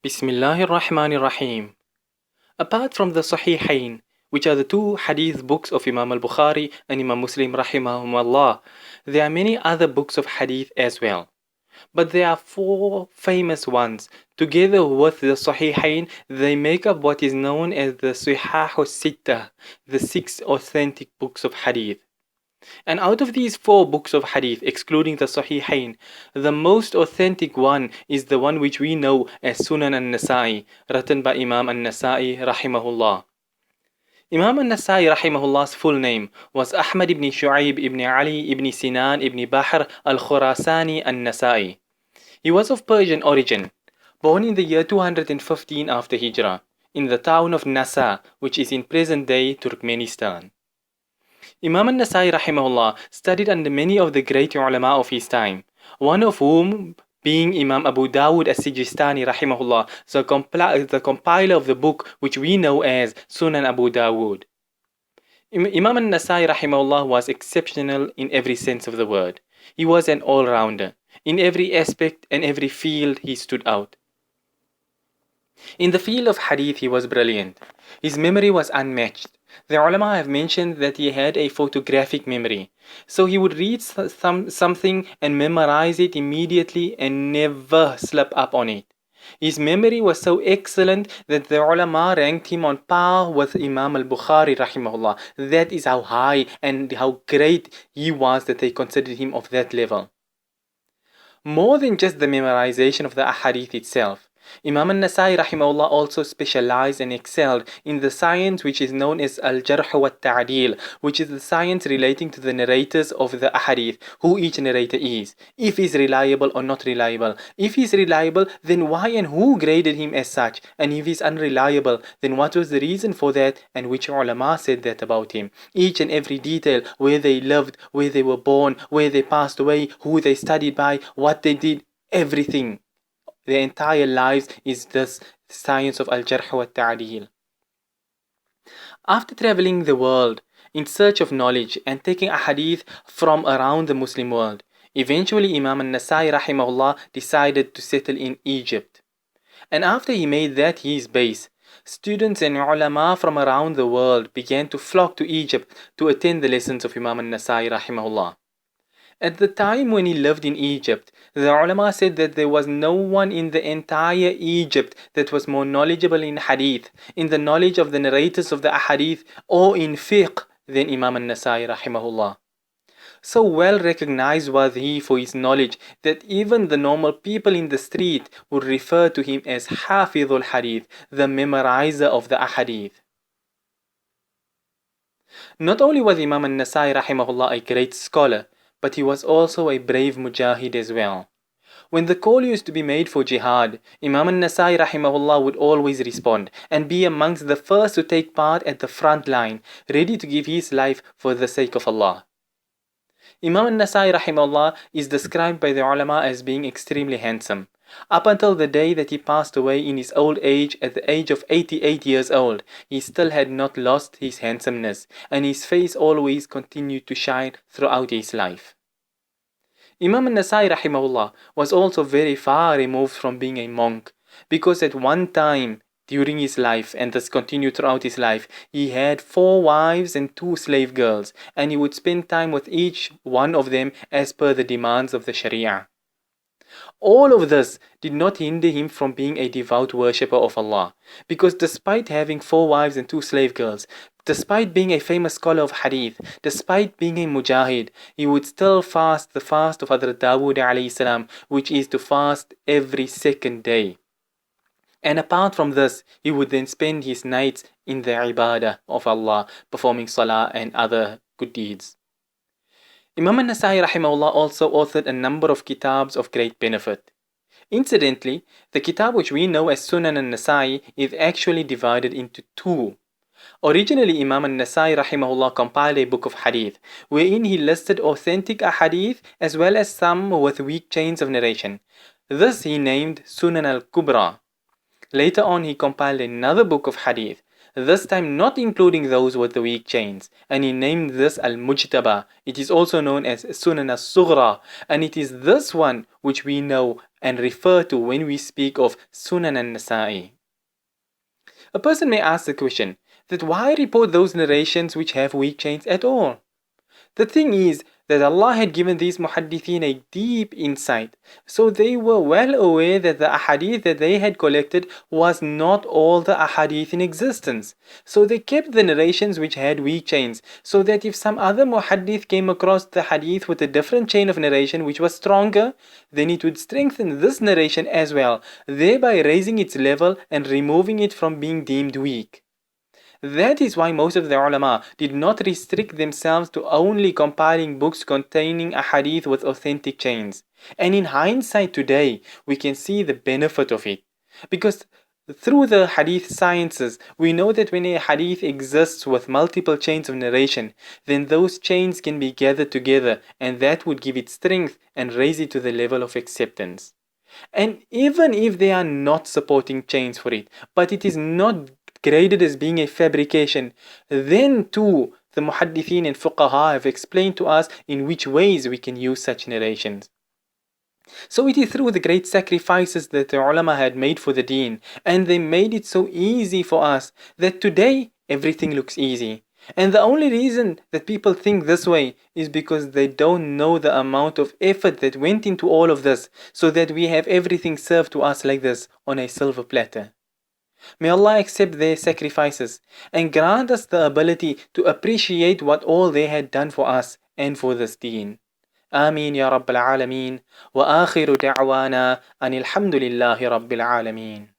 Bismillahir Rahmanir Rahim. Apart from the Sahihain, which are the two hadith books of Imam al-Bukhari and Imam Muslim Rahimahullaah, there are many other books of hadith as well. But there are four famous ones. Together with the Sahihain, they make up what is known as the Sihah Sittah, the six authentic books of hadith. And out of these four books of hadith, excluding the Sahihain, the most authentic one is the one which we know as Sunan and Nasaa'i, written by Imam Nasaa'i Rahimahullah. Imam Nasaa'i Rahimahullah's full name was Ahmad ibn Shu'aib ibn Ali ibn Sinan ibn Bahr al-Khurasani al-Nasaa'i. He was of Persian origin, born in the year 215 after Hijrah, in the town of Nasaa'i, which is in present-day Turkmenistan. Imam Nasaa'i Rahimahullah studied under many of the great ulama of his time, one of whom being Imam Abu Dawud as-Sijistani Rahimahullah, the compiler of the book which we know as Sunan Abu Dawud. Imam Nasaa'i Rahimahullah was exceptional in every sense of the word. He was an all-rounder. In every aspect and every field he stood out. In the field of hadith he was brilliant. His memory was unmatched. The ulama have mentioned that he had a photographic memory. So he would read something and memorize it immediately and never slip up on it. His memory was so excellent that the ulama ranked him on par with Imam al-Bukhari rahimahullah. That is how high and how great he was that they considered him of that level. More than just the memorization of the ahadith itself, Imam Nasaa'i Rahimahullah also specialized and excelled in the science which is known as Al-Jarh wa Ta'dil, which is the science relating to the narrators of the ahadith, who each narrator is, if he's reliable or not reliable. If he's reliable, then why and who graded him as such? And if he's unreliable, then what was the reason for that and which ulama said that about him? Each and every detail, where they lived, where they were born, where they passed away, who they studied by, what they did, everything. Their entire lives is this science of Al-Jarh wa Ta'dil. After traveling the world in search of knowledge and taking a hadith from around the Muslim world, eventually Imam Nasaa'i Rahimahullah decided to settle in Egypt. And after he made that his base, students and ulama from around the world began to flock to Egypt to attend the lessons of Imam Nasaa'i Rahimahullah. At the time when he lived in Egypt, the ulama said that there was no one in the entire Egypt that was more knowledgeable in hadith, in the knowledge of the narrators of the ahadith, or in fiqh than Imam Nasaa'i Rahimahullah. So well recognized was he for his knowledge that even the normal people in the street would refer to him as Hafidhul Hadith, the memorizer of the ahadith. Not only was Imam Nasaa'i Rahimahullah a great scholar, but he was also a brave mujahid as well. When the call used to be made for jihad, Imam Nasaa'i Rahimahullah would always respond and be amongst the first to take part at the front line, ready to give his life for the sake of Allah. Imam Nasaa'i Rahimahullah is described by the ulama as being extremely handsome. Up until the day that he passed away in his old age at the age of 88 years old, he still had not lost his handsomeness, and his face always continued to shine throughout his life. Imam Nasaa'i Rahimahullah was also very far removed from being a monk, because at one time during his life, and thus continued throughout his life, he had 4 wives and 2 slave girls, and he would spend time with each one of them as per the demands of the Sharia. All of this did not hinder him from being a devout worshipper of Allah, because despite having 4 wives and 2 slave girls, despite being a famous scholar of hadith, despite being a mujahid, he would still fast the fast of Hazrat Dawood alayhi salam, which is to fast every second day. And apart from this, he would then spend his nights in the ibadah of Allah, performing salah and other good deeds. Imam Nasaa'i Rahimahullah also authored a number of kitabs of great benefit. Incidentally, the kitab which we know as Sunan al-Nasaa'i is actually divided into 2. Originally, Imam al-Nasaa'i Rahimahullah compiled a book of hadith, wherein he listed authentic ahadith as well as some with weak chains of narration. This he named Sunan al-Kubra. Later on, he compiled another book of hadith. this time not including those with the weak chains, and he named this Al-Mujtaba. It is also known as Sunan al-Sughra, and it is this one which we know and refer to when we speak of Sunan al-Nasaa'i. A person may ask the question that why report those narrations which have weak chains at all? The thing is that Allah had given these muhaddithin a deep insight, so they were well aware that the ahadith that they had collected was not all the ahadith in existence. So they kept the narrations which had weak chains, so that if some other muhaddith came across the hadith with a different chain of narration which was stronger, then it would strengthen this narration as well, thereby raising its level and removing it from being deemed weak. That is why most of the ulama did not restrict themselves to only compiling books containing a hadith with authentic chains. And in hindsight today, we can see the benefit of it. Because through the hadith sciences, we know that when a hadith exists with multiple chains of narration, then those chains can be gathered together, and that would give it strength and raise it to the level of acceptance. And even if they are not supporting chains for it, but it is not graded as being a fabrication, then too the muhaddithin and fuqaha have explained to us in which ways we can use such narrations. So it is through the great sacrifices that the ulama had made for the deen, and they made it so easy for us that today everything looks easy. And the only reason that people think this way is because they don't know the amount of effort that went into all of this, so that we have everything served to us like this on a silver platter. May Allah accept their sacrifices and grant us the ability to appreciate what all they had done for us and for this deen. آمين يا رب العالمين وآخر دعوانا أن الحمد لله رب العالمين.